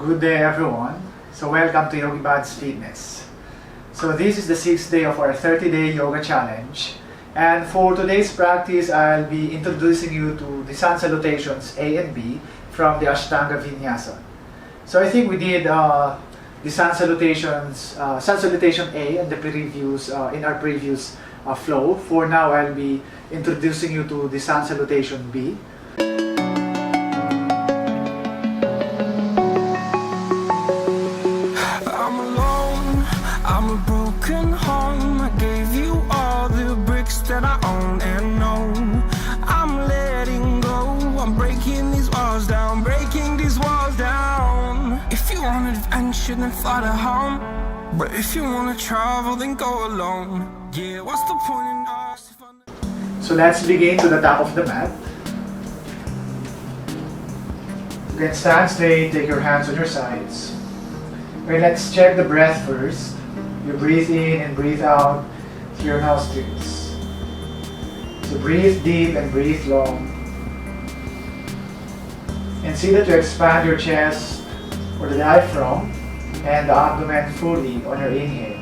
Good day everyone. So welcome to Yogibods Fitness. So this is the 6th day of our 30-day yoga challenge. And for today's practice, I'll be introducing you to the sun salutations A and B from the Ashtanga Vinyasa. So I think we did the sun salutation A and the previous in our previous flow. For now, I'll be introducing you to the sun salutation B. I'm a broken home. I gave you all the bricks that I own and know. I'm letting go. I'm breaking these walls down, breaking these walls down. If you want adventure, then fly to home. But if you want to travel, then go alone. Yeah, what's the point in us if I'm... So let's begin to the top of the mat. You can stand straight, take your hands on your sides. Okay, let's check the breath first. You breathe in and breathe out through your nostrils. So breathe deep and breathe long. And see that you expand your chest or the diaphragm and the abdomen fully on your inhale.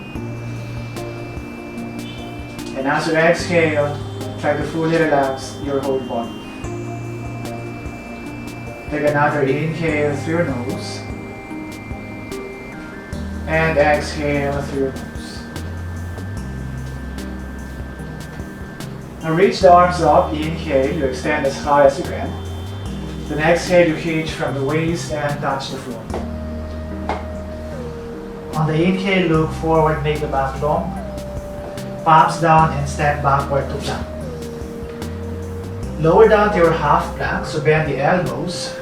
And as you exhale, try to fully relax your whole body. Take another inhale through your nose. And exhale through your nose. Now reach the arms up, inhale, you extend as high as you can. Then exhale, you hinge from the waist and touch the floor. On the inhale, look forward, make the back long. Palms down and step backward to plank. Lower down to your half plank, so bend the elbows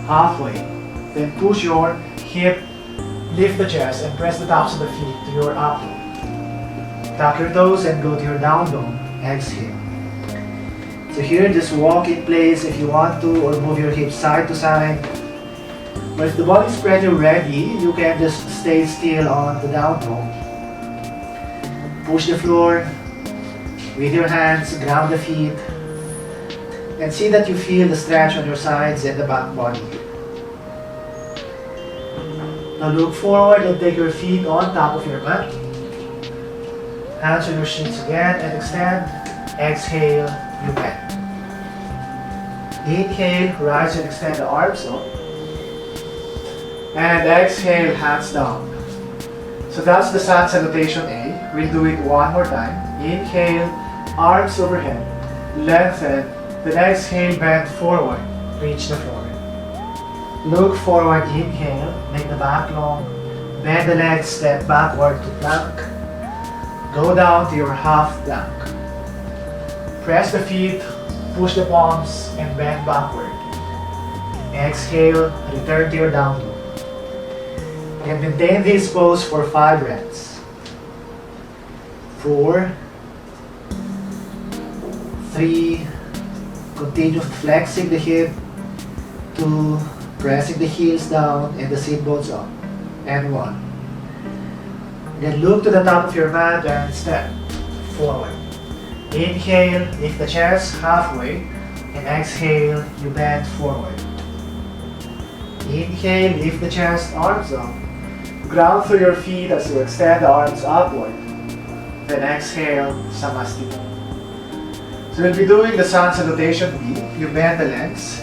halfway. Then push your hip, lift the chest and press the tops of the feet to your up dog. Tuck your toes and go to your down dog. Exhale. So here, just walk in place if you want to, or move your hips side to side. But if the body's pretty ready, you can just stay still on the down dog. Push the floor with your hands, ground the feet, and see that you feel the stretch on your sides and the back body. Now look forward and take your feet on top of your mat. Hands on your shins again and extend. Exhale, you bend. Inhale, rise and extend the arms up. And exhale, hands down. So that's the sun salutation A. We'll do it one more time. Inhale, arms overhead, lengthen. Then exhale, bend forward, reach the floor. Look forward, inhale, make the back long, bend the legs, step backward to plank, go down to your half plank. Press the feet, push the palms, and bend backward. Exhale, return to your down dog. And maintain this pose for 5 breaths. 4, 3, continue flexing the hip, 2, pressing the heels down and the sit bones up. And 1. Then look to the top of your mat and step forward. Inhale, lift the chest halfway, and exhale, you bend forward. Inhale, lift the chest, arms up. Ground through your feet as you extend the arms upward. Then exhale, Samasthiti. So we'll be doing the sun salutation B. You bend the legs.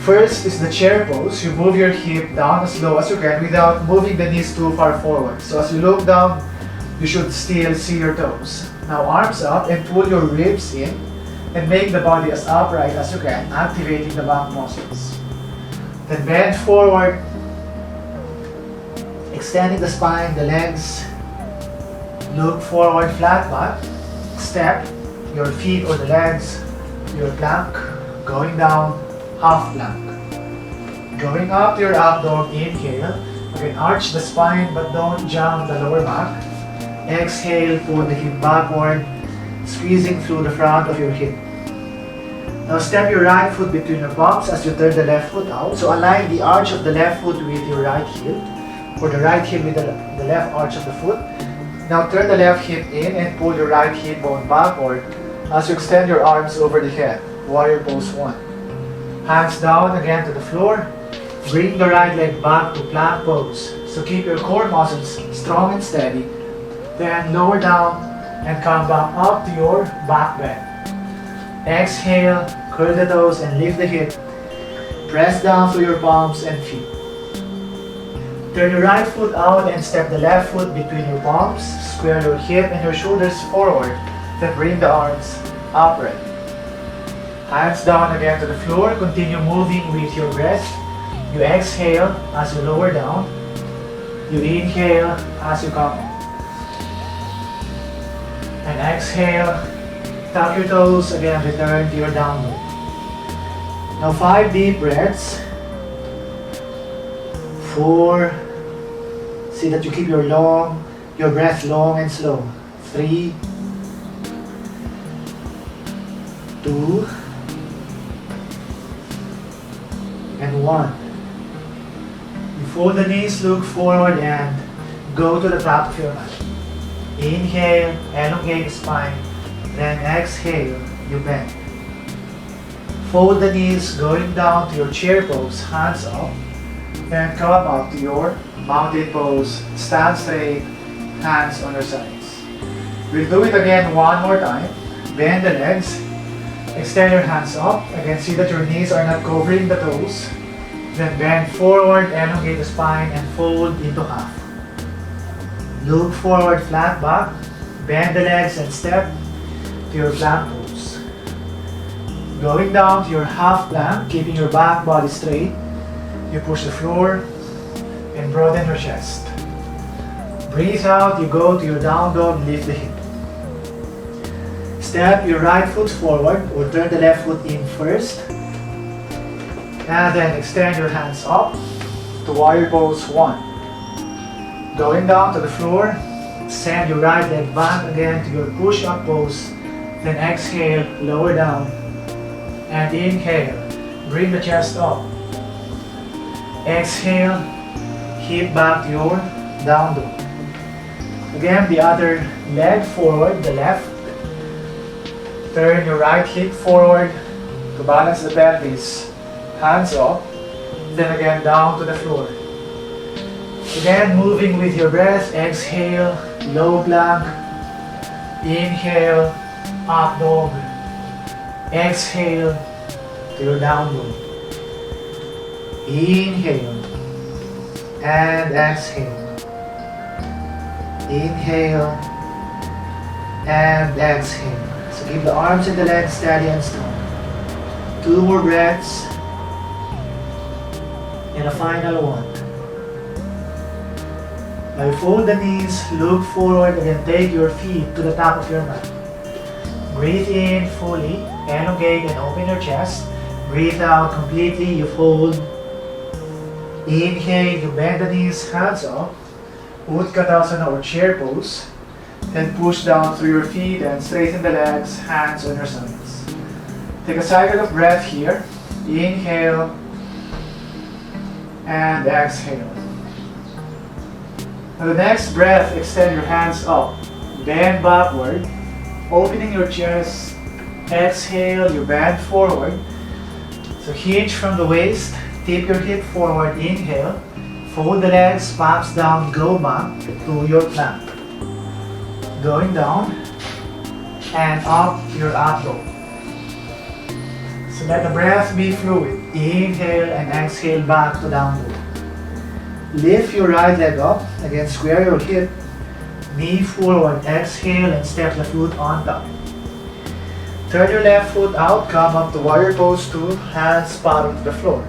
First is the chair pose. You move your hip down as low as you can without moving the knees too far forward. So as you look down, you should still see your toes. Now arms up and pull your ribs in and make the body as upright as you can, activating the back muscles. Then bend forward, extending the spine, the legs. Look forward, flat back. Step your feet or the legs to your plank, going down, half plank. Going up to your up dog, inhale. You can arch the spine but don't jump the lower back. Exhale, pull the hip backward, squeezing through the front of your hip. Now step your right foot between your palms as you turn the left foot out. So align the arch of the left foot with your right heel, or the right heel with the left arch of the foot. Now turn the left hip in and pull your right hip bone backward as you extend your arms over the head. Warrior pose 1. Hands down again to the floor. Bring the right leg back to plank pose. So keep your core muscles strong and steady. Then lower down and come back up to your back bend. Exhale, curl the toes and lift the hip. Press down through your palms and feet. Turn your right foot out and step the left foot between your palms. Square your hip and your shoulders forward. Then bring the arms upright. Hands down again to the floor. Continue moving with your breath. You exhale as you lower down. You inhale as you come up. And exhale. Tuck your toes. Again, return to your downward. Now 5 deep breaths. 4. See that you keep your breath long and slow. 3, 2, and 1. You fold the knees, look forward and go to the top of your mat. Inhale, elongate the spine. Then exhale, you bend. Fold the knees, going down to your chair pose, hands up. Then come up to your mountain pose, stand straight, hands on your sides. We'll do it again one more time. Bend the legs, extend your hands up. Again, see that your knees are not covering the toes. Then bend forward, elongate the spine, and fold into half. Look forward, flat back. Bend the legs and step to your plank pose. Going down to your half plank, keeping your back body straight. You push the floor and broaden your chest. Breathe out, you go to your down dog, lift the hip. Step your right foot forward or turn the left foot in first. And then extend your hands up to warrior pose 1. Going down to the floor, send your right leg back again to your push-up pose. Then exhale, lower down. And inhale, bring the chest up. Exhale, hip back to your down dog. Again, the other leg forward, the left. Turn your right hip forward to balance the pelvis. Hands up. Then again, down to the floor. Again, moving with your breath. Exhale, low plank. Inhale, up dog. Exhale to your down dog. Inhale and exhale. Inhale and exhale. So keep the arms and the legs steady and strong. 2 more breaths. And a final one. Now fold the knees, look forward, and then take your feet to the top of your mat. Breathe in fully, elongate and open your chest. Breathe out completely, you fold. Inhale, you bend the knees, hands up. Utkatasana or chair pose. Then push down through your feet and straighten the legs, hands on your sides. Take a cycle of breath here. Inhale and exhale. Now the next breath, extend your hands up. Bend backward, opening your chest. Exhale, you bend forward. So hinge from the waist, tip your hip forward, inhale. Fold the legs, palms down, go back to your plank. Going down and up your up dog. So let the breath be fluid. Inhale and exhale back to down dog. Lift your right leg up. Again, square your hip. Knee forward. Exhale and step the foot on top. Turn your left foot out. Come up to warrior pose 2. Hands bottom to the floor.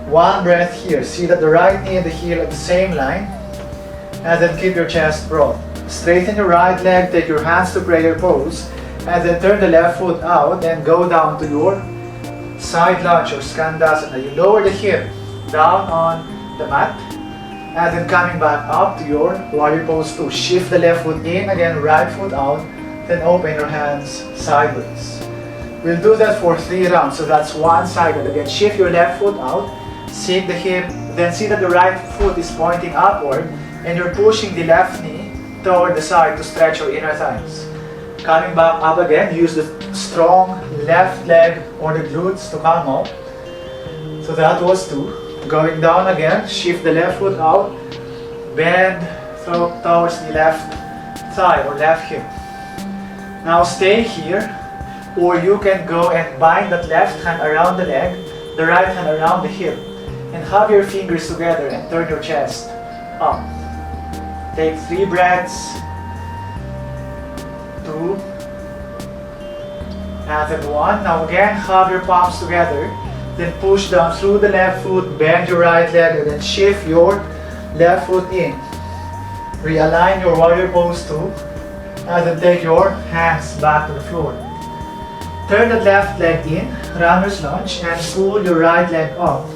One breath here. See that the right knee and the heel are the same line. And then keep your chest broad. Straighten your right leg. Take your hands to prayer pose. And then turn the left foot out and go down to your side lunge or skandasana. You lower the hip down on the mat. And then coming back up to your warrior pose 2. Shift the left foot in. Again, right foot out. Then open your hands sideways. We'll do that for 3 rounds. So that's one cycle. Again, shift your left foot out. Sink the hip. Then see that the right foot is pointing upward. And you're pushing the left knee toward the side to stretch your inner thighs. Coming back up again. Use the strong left leg or the glutes to come up. So that was 2. Going down again, shift the left foot out, bend towards the left thigh or left hip. Now stay here, or you can go and bind that left hand around the leg, the right hand around the hip, and have your fingers together and turn your chest up. Take 3 breaths, 2, and then 1. Now again, have your palms together, then push down through the left foot, bend your right leg, and then shift your left foot in. Realign your warrior pose 2, and then take your hands back to the floor. Turn the left leg in, runner's lunge, and pull your right leg up.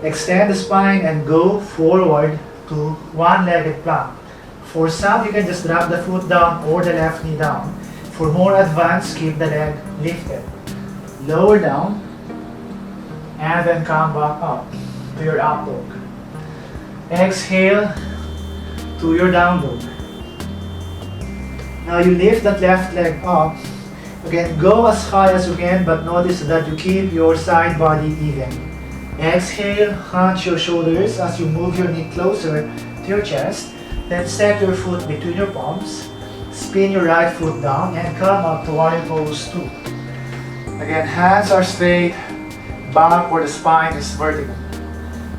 Extend the spine and go forward to one-legged plank. For some, you can just drop the foot down or the left knee down. For more advanced, keep the leg lifted. Lower down, and then come back up to your up dog. Exhale to your down dog. Now you lift that left leg up. You can go as high as you can, but notice that you keep your side body even. Exhale, hunch your shoulders as you move your knee closer to your chest. Then step your foot between your palms. Spin your right foot down and come up to warrior pose 2. Again, hands are straight, back where the spine is vertical.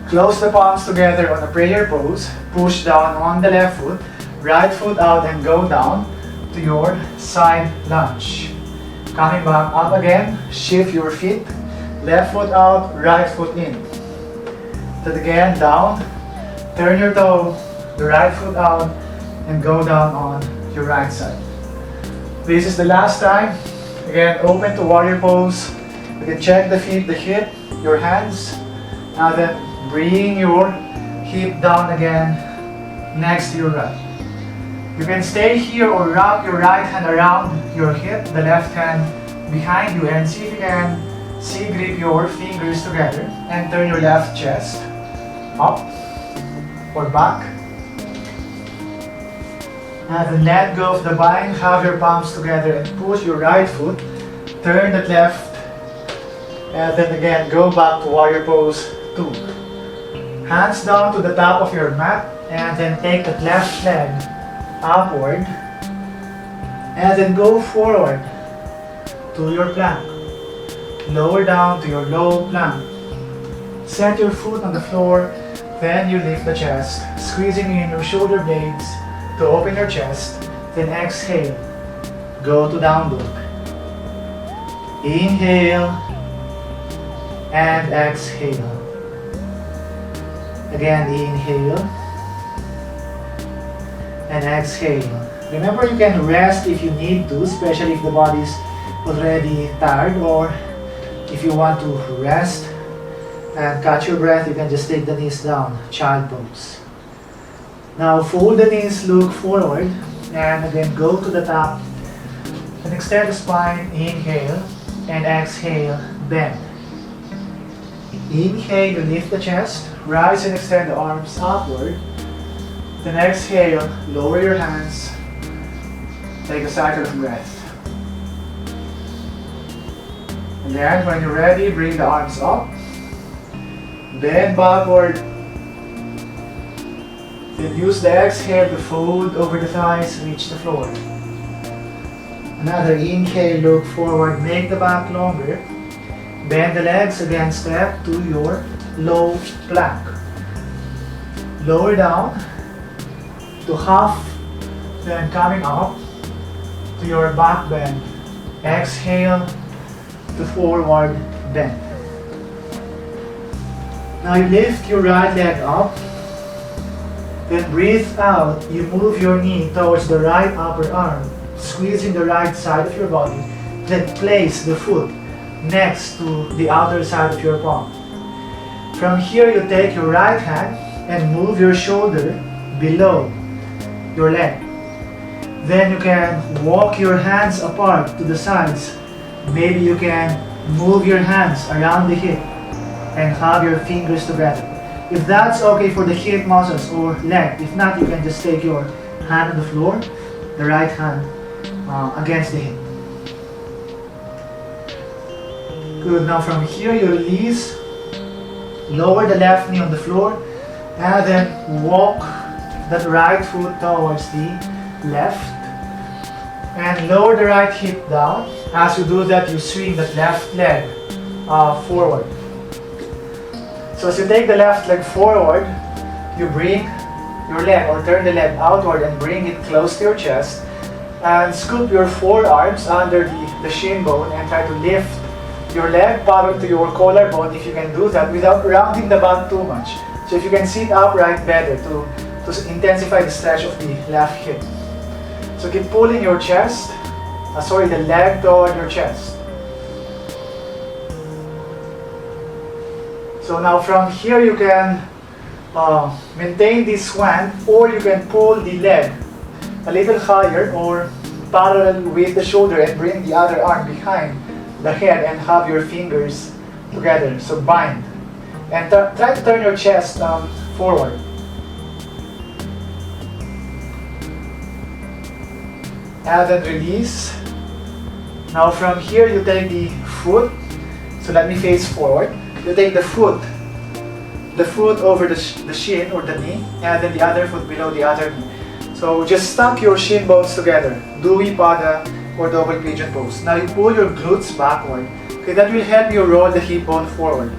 Close the palms together on a prayer pose. Push down on the left foot, right foot out and go down to your side lunge. Coming back up again, shift your feet, left foot out, right foot in. Then again, down, turn your toe, the right foot out, and go down on your right side. This is the last time. Again, open to warrior pose. You can check the feet, the hip, your hands. Now then, bring your hip down again next to your right. You can stay here or wrap your right hand around your hip, the left hand behind you, and see if you can grip your fingers together and turn your left chest up or back. And then let go of the bind, have your palms together and push your right foot, turn that left, and then again go back to warrior pose 2. Hands down to the top of your mat, and then take that left leg upward, and then go forward to your plank. Lower down to your low plank. Set your foot on the floor, then you lift the chest, squeezing in your shoulder blades to open your chest, then exhale, go to down dog. Inhale and exhale. Again, inhale and exhale. Remember, you can rest if you need to, especially if the body is already tired, or if you want to rest and catch your breath, you can just take the knees down, child pose. Now fold the knees, look forward, and again go to the top and extend the spine. Inhale and exhale, bend. Inhale, you lift the chest, rise and extend the arms upward. Then exhale, lower your hands, take a cycle of breath. And then when you're ready, bring the arms up, bend backward, then use the exhale to fold over the thighs, reach the floor. Another inhale, look forward, make the back longer, bend the legs, again step to your low plank. Lower down to half, then coming up to your back bend. Exhale to forward bend. Now you lift your right leg up, then breathe out. You move your knee towards the right upper arm, squeezing the right side of your body, then place the foot next to the outer side of your palm. From here, you take your right hand and move your shoulder below your leg. Then you can walk your hands apart to the sides. Maybe you can move your hands around the hip and have your fingers together. If that's okay for the hip muscles or leg, if not, you can just take your hand on the floor, the right hand against the hip. Good. Now from here, you release Lower the left knee on the floor and then walk that right foot towards the left and lower the right hip down. As you do that, you swing that left leg forward. So as you take the left leg forward, you bring your leg or turn the leg outward and bring it close to your chest and scoop your forearms under the shin bone and try to lift your leg parallel to your collarbone if you can do that without rounding the back too much. So if you can sit upright better to intensify the stretch of the left hip. So keep pulling your chest, the leg toward your chest. So now from here you can maintain this swan, or you can pull the leg a little higher or parallel with the shoulder and bring the other arm behind the head and have your fingers together. So bind and try to turn your chest forward. And then release. Now from here you take the foot. So let me face forward. You take the foot over the shin or the knee, and then the other foot below the other knee. So just stack your shin bones together, Dewey Pada or double pigeon pose. Now you pull your glutes backward. Okay, that will help you roll the hip bone forward.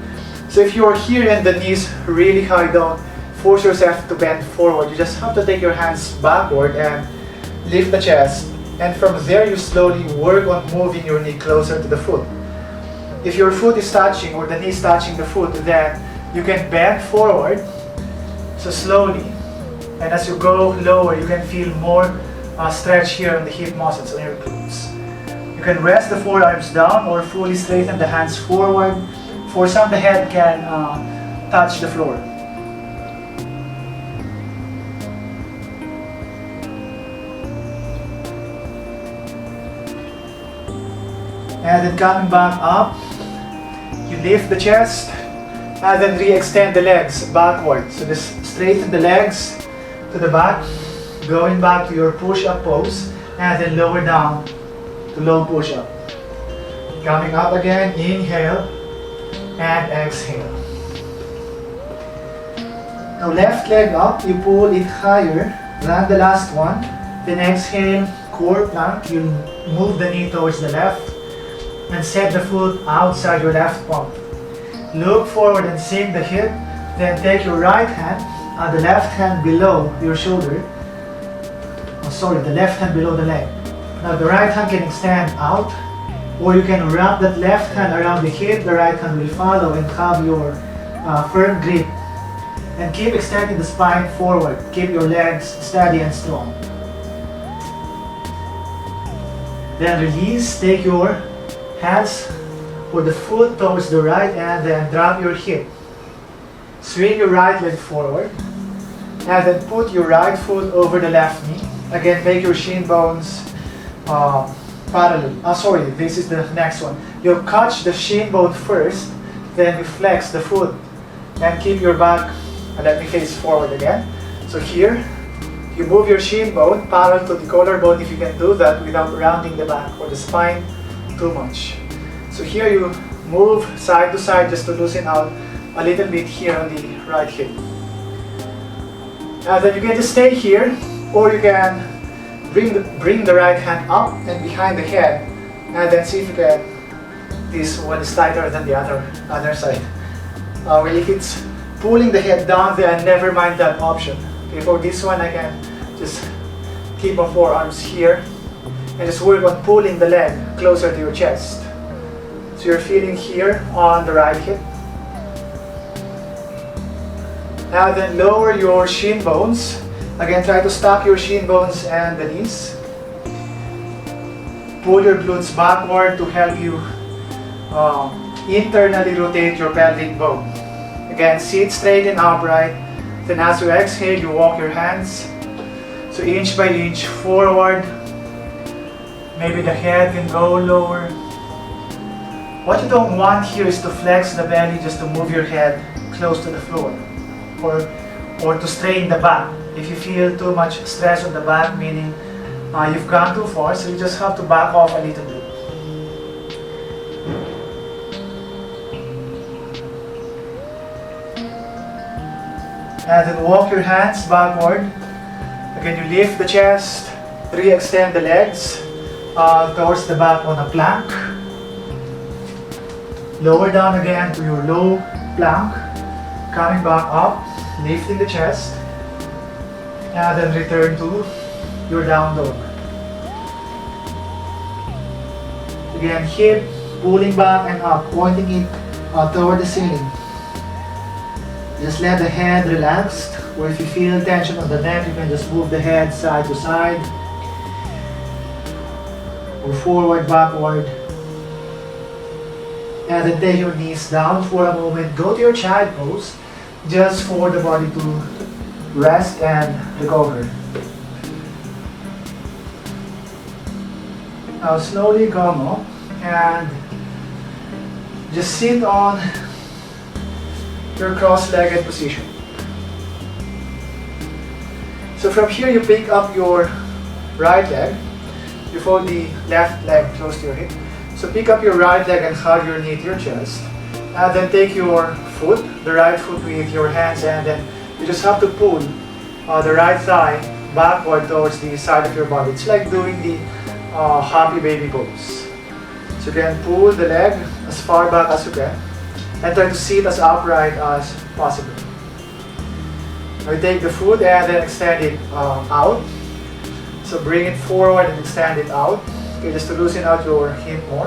So if you are here and the knees really high, don't force yourself to bend forward. You just have to take your hands backward and lift the chest. And from there you slowly work on moving your knee closer to the foot. If your foot is touching or the knee is touching the foot, then you can bend forward, so slowly. And as you go lower, you can feel more stretch here on the hip muscles on your glutes. You can rest the forearms down or fully straighten the hands forward. For some, the head can touch the floor. And then coming back up, you lift the chest and then re-extend the legs backward. So just straighten the legs to the back, going back to your push-up pose, and then lower down to low push-up. Coming up again, inhale and exhale. Now left leg up, you pull it higher than the last one. Then exhale, core plank, you move the knee towards the left and set the foot outside your left palm. Look forward and sink the hip, then take your right hand and the left hand below your shoulder. The left hand below the leg. Now the right hand can extend out, or you can wrap that left hand around the hip, the right hand will follow and have your firm grip. And keep extending the spine forward. Keep your legs steady and strong. Then release, take your hands or the foot towards the right and then drop your hip. Swing your right leg forward and then put your right foot over the left knee. Again, make your shin bones parallel. This is the next one. You catch the shin bone first, then you flex the foot and keep your back, let me face forward again. So here, you move your shin bone parallel to the collarbone if you can do that without rounding the back or the spine too much. So here you move side to side just to loosen out a little bit here on the right hip. And then you can just stay here, or you can bring the right hand up and behind the head, and then see if you can. This one is tighter than the other side. Well, if it's pulling the head down, then never mind that option. Okay, for this one, I can just keep my forearms here and just work on pulling the leg closer to your chest. So you're feeling here on the right hip. Now then lower your shin bones. Again, try to stack your shin bones and the knees. Pull your glutes backward to help you internally rotate your pelvic bone. Again, sit straight and upright. Then as you exhale, you walk your hands. So inch by inch forward. Maybe the head can go lower. What you don't want here is to flex the belly just to move your head close to the floor, or to strain the back. If you feel too much stress on the back, meaning you've gone too far, so you just have to back off a little bit. And then walk your hands backward. Again, you lift the chest, re-extend the legs towards the back on a plank. Lower down again to your low plank. Coming back up, lifting the chest. And then return to your down dog. Again, hip pulling back and up, pointing it toward the ceiling. Just let the head relax, or if you feel tension on the neck, you can just move the head side to side, or forward, backward. And then take your knees down for a moment. Go to your child pose, just for the body to rest and recover. Now slowly come up and just sit on your cross-legged position. So from here you pick up your right leg. You fold the left leg close to your hip. So pick up your right leg and hug your knee to your chest. And then take your foot, the right foot with your hands, and then you just have to pull the right thigh backward towards the side of your body. It's like doing the happy baby pose. So you can pull the leg as far back as you can and try to sit as upright as possible. Now you take the foot and then extend it out. So bring it forward and extend it out. Okay, just to loosen out your hip more.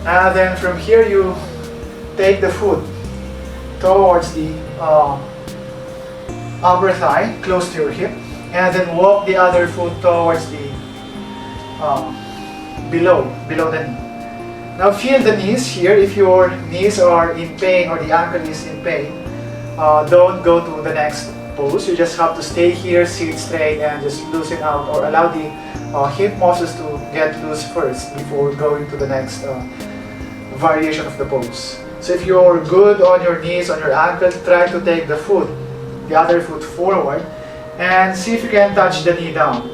And then from here you take the foot towards the upper thigh, close to your hip, and then walk the other foot towards the below the knee. Now feel the knees here. If your knees are in pain or the ankle is in pain, don't go to the next pose. You just have to stay here, sit straight, and just loosen out or allow the hip muscles to get loose first before going to the next variation of the pose. So if you're good on your knees, on your ankle, try to take the foot, the other foot forward, and see if you can touch the knee down.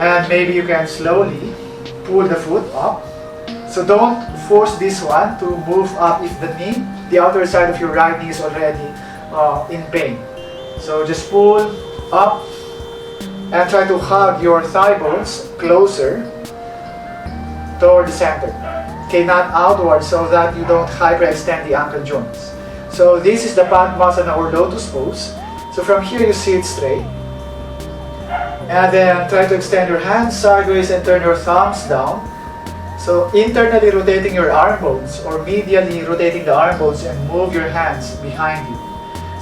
And maybe you can slowly pull the foot up. So don't force this one to move up if the knee, the outer side of your right knee is already in pain. So just pull up and try to hug your thigh bones closer toward the center. Okay, not outward so that you don't hyperextend the ankle joints. So this is the Padmasana or lotus pose. So from here you sit straight. And then try to extend your hands sideways and turn your thumbs down. So internally rotating your arm bones or medially rotating the arm bones and move your hands behind you.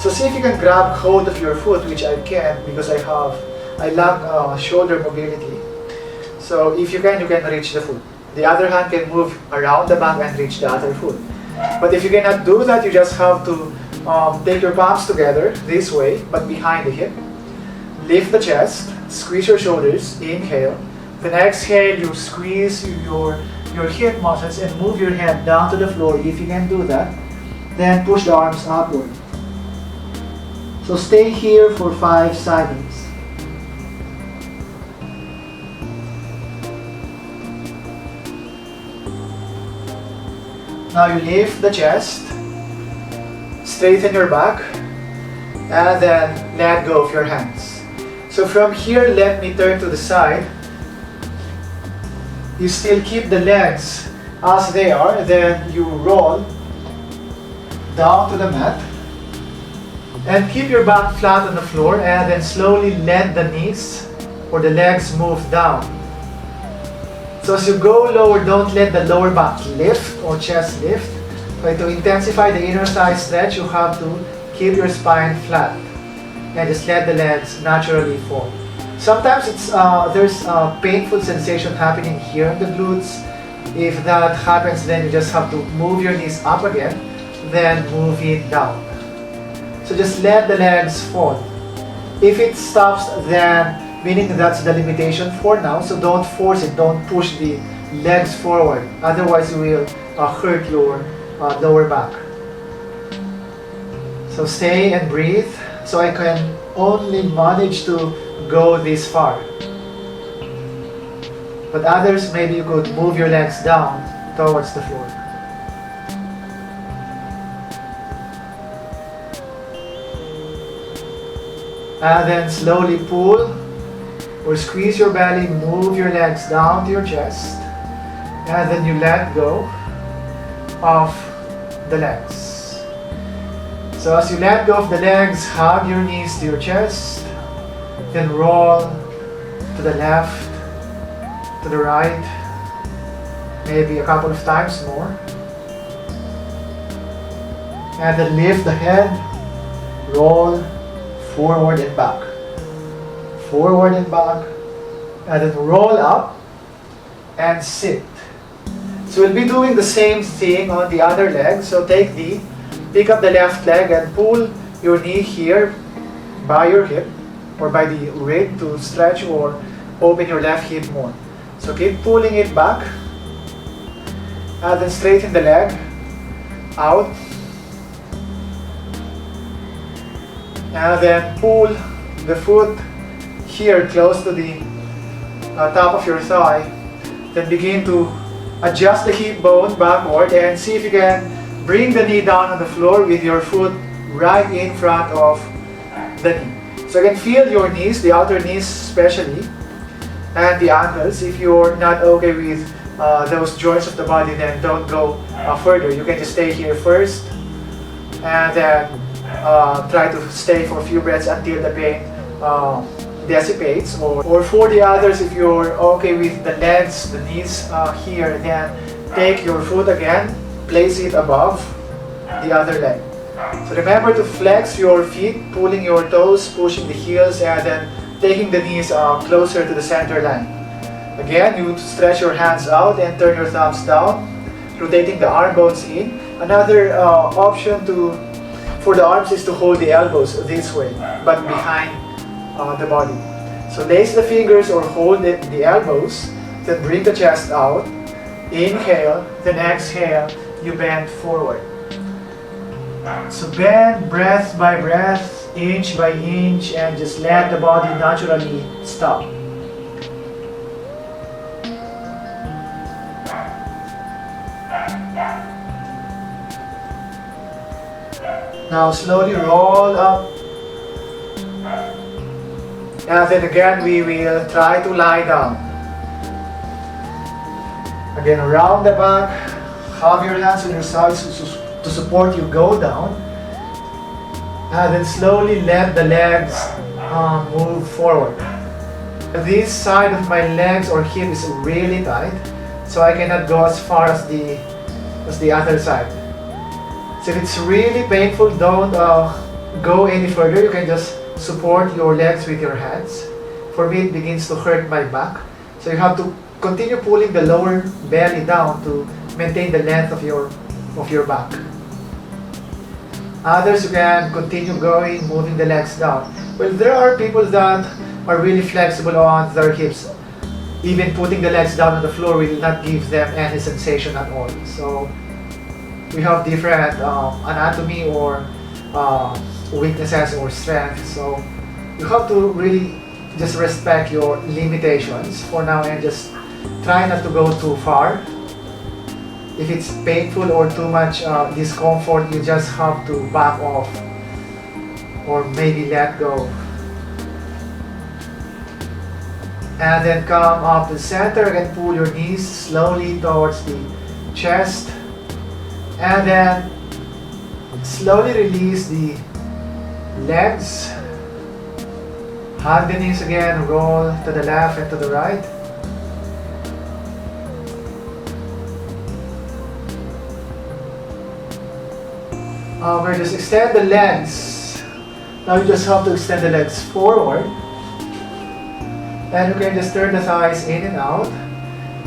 So see if you can grab hold of your foot, which I can't because I lack shoulder mobility. So if you can reach the foot. The other hand can move around the back and reach the other foot. But if you cannot do that, you just have to take your palms together this way, but behind the hip. Lift the chest, squeeze your shoulders, inhale. Then exhale, you squeeze your hip muscles and move your head down to the floor. If you can do that, then push the arms upward. So stay here for 5 seconds. Now you lift the chest, straighten your back, and then let go of your hands. So from here, let me turn to the side. You still keep the legs as they are, then you roll down to the mat and keep your back flat on the floor, and then slowly let the knees or the legs move down. So as you go lower, don't let the lower back lift or chest lift. But to intensify the inner thigh stretch, you have to keep your spine flat and just let the legs naturally fall. Sometimes there's a painful sensation happening here in the glutes. If that happens, then you just have to move your knees up again, then move it down. So just let the legs fall. If it stops, then meaning that's the limitation for now, so don't force it, don't push the legs forward, otherwise you will hurt your lower back. So stay and breathe. So I can only manage to go this far, but others maybe you could move your legs down towards the floor. And then slowly pull or squeeze your belly, move your legs down to your chest, and then you let go of the legs. So as you let go of the legs, hug your knees to your chest, then roll to the left, to the right, maybe a couple of times more. And then lift the head, roll forward and back, forward and back, and then roll up and sit. So we'll be doing the same thing on the other leg. So pick up the left leg and pull your knee here by your hip or by the rib to stretch or open your left hip more. So keep pulling it back, and then straighten the leg out, and then pull the foot here close to the top of your thigh. Then begin to adjust the hip bone backward and see if you can bring the knee down on the floor with your foot right in front of the knee. So you can feel your knees, the outer knees especially, and the ankles. If you're not okay with those joints of the body, then don't go further. You can just stay here first, and then try to stay for a few breaths until the pain dissipates. Or for the others, if you're okay with the legs, the knees here, then take your foot again, place it above the other leg. So remember to flex your feet, pulling your toes, pushing the heels, and then taking the knees closer to the center line. Again, you stretch your hands out and turn your thumbs down, rotating the arm bones in. Another option for the arms is to hold the elbows this way, but behind the body. So lace the fingers or hold the elbows, then bring the chest out. Inhale, then exhale, you bend forward. So bend breath by breath, inch by inch, and just let the body naturally stop. Now slowly roll up. And then again we will try to lie down. Again, around the back, have your hands on your sides to support you go down. And then slowly let the legs move forward. This side of my legs or hip is really tight, so I cannot go as far as the other side. So if it's really painful, don't go any further. You can just support your legs with your hands. For me, it begins to hurt my back. So you have to continue pulling the lower belly down to maintain the length of your back. Others, you can continue going, moving the legs down. Well, there are people that are really flexible on their hips. Even putting the legs down on the floor will not give them any sensation at all. So we have different anatomy or weaknesses or strength. So you have to really just respect your limitations for now and just try not to go too far. If it's painful or too much discomfort, you just have to back off or maybe let go. And then come up to the center and pull your knees slowly towards the chest. And then slowly release the legs. Hug the knees again, roll to the left and to the right. We'll just extend the legs. Now you just have to extend the legs forward. And you can just turn the thighs in and out.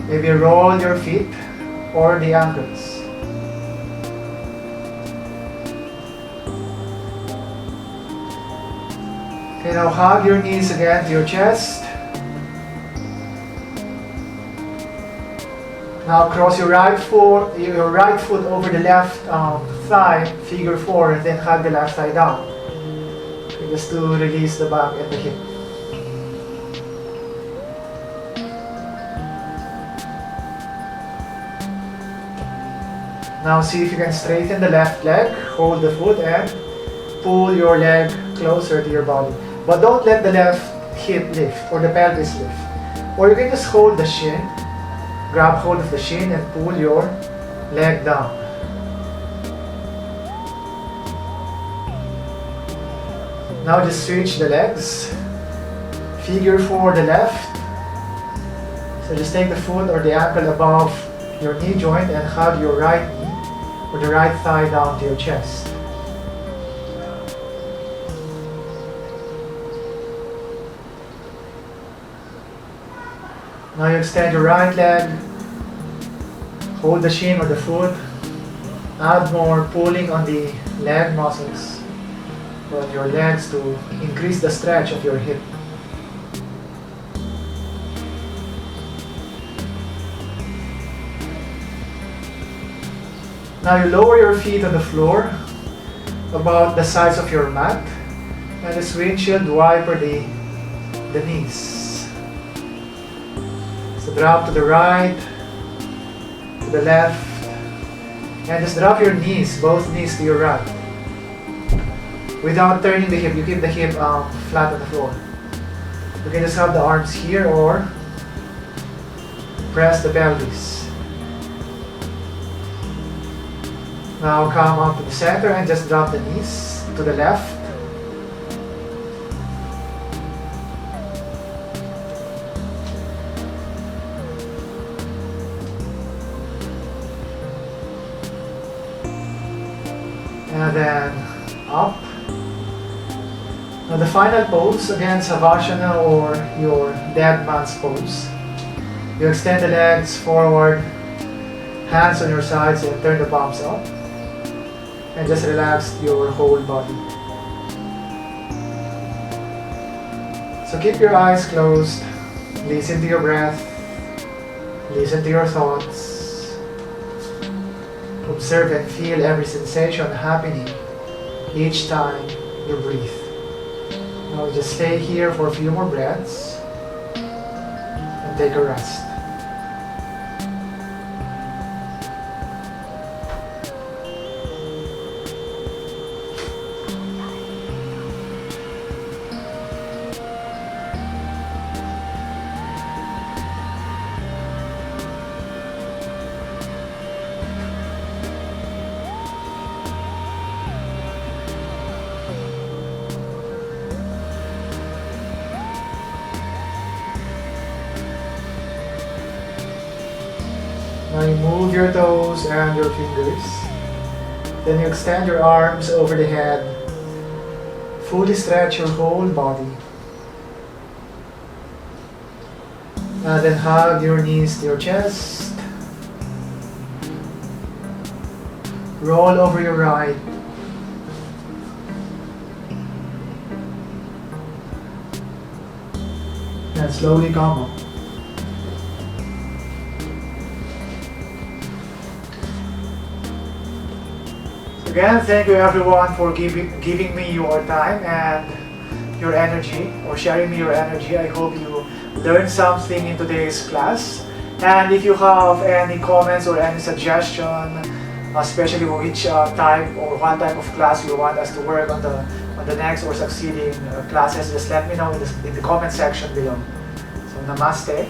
Maybe roll your feet or the ankles. Okay, now hug your knees again to your chest. Now cross your right foot over the left thigh, figure 4, and then hug the left thigh down. Okay, just to release the back and the hip. Now see if you can straighten the left leg, hold the foot and pull your leg closer to your body. But don't let the left hip lift or the pelvis lift. Or you can just hold the shin, grab hold of the shin and pull your leg down. Now just switch the legs. Figure 4 the left. So just take the foot or the ankle above your knee joint and hug your right knee or the right thigh down to your chest. Now you extend your right leg, hold the shin or the foot, add more pulling on the leg muscles on your legs to increase the stretch of your hip. Now you lower your feet on the floor about the size of your mat and just windshield wiper the knees. So drop to the right, to the left, and just drop your knees, both knees to your right. Without turning the hip, you keep the hip flat on the floor. You can just have the arms here or press the pelvis. Now come up to the center and just drop the knees to the left. And then up. Now the final pose, again Savasana or your dead man's pose. You extend the legs forward, hands on your sides and turn the palms up. And just relax your whole body. So keep your eyes closed, listen to your breath, listen to your thoughts. Observe and feel every sensation happening each time you breathe. Now just stay here for a few more breaths and take a rest. Now you move your toes and your fingers. Then you extend your arms over the head. Fully stretch your whole body. And then hug your knees to your chest. Roll over your right. And slowly come up. Again, thank you everyone for giving me your time and your energy, or sharing me your energy. I hope you learned something in today's class. And if you have any comments or any suggestion, especially which type or what type of class you want us to work on the next or succeeding classes, just let me know in the comment section below. So namaste.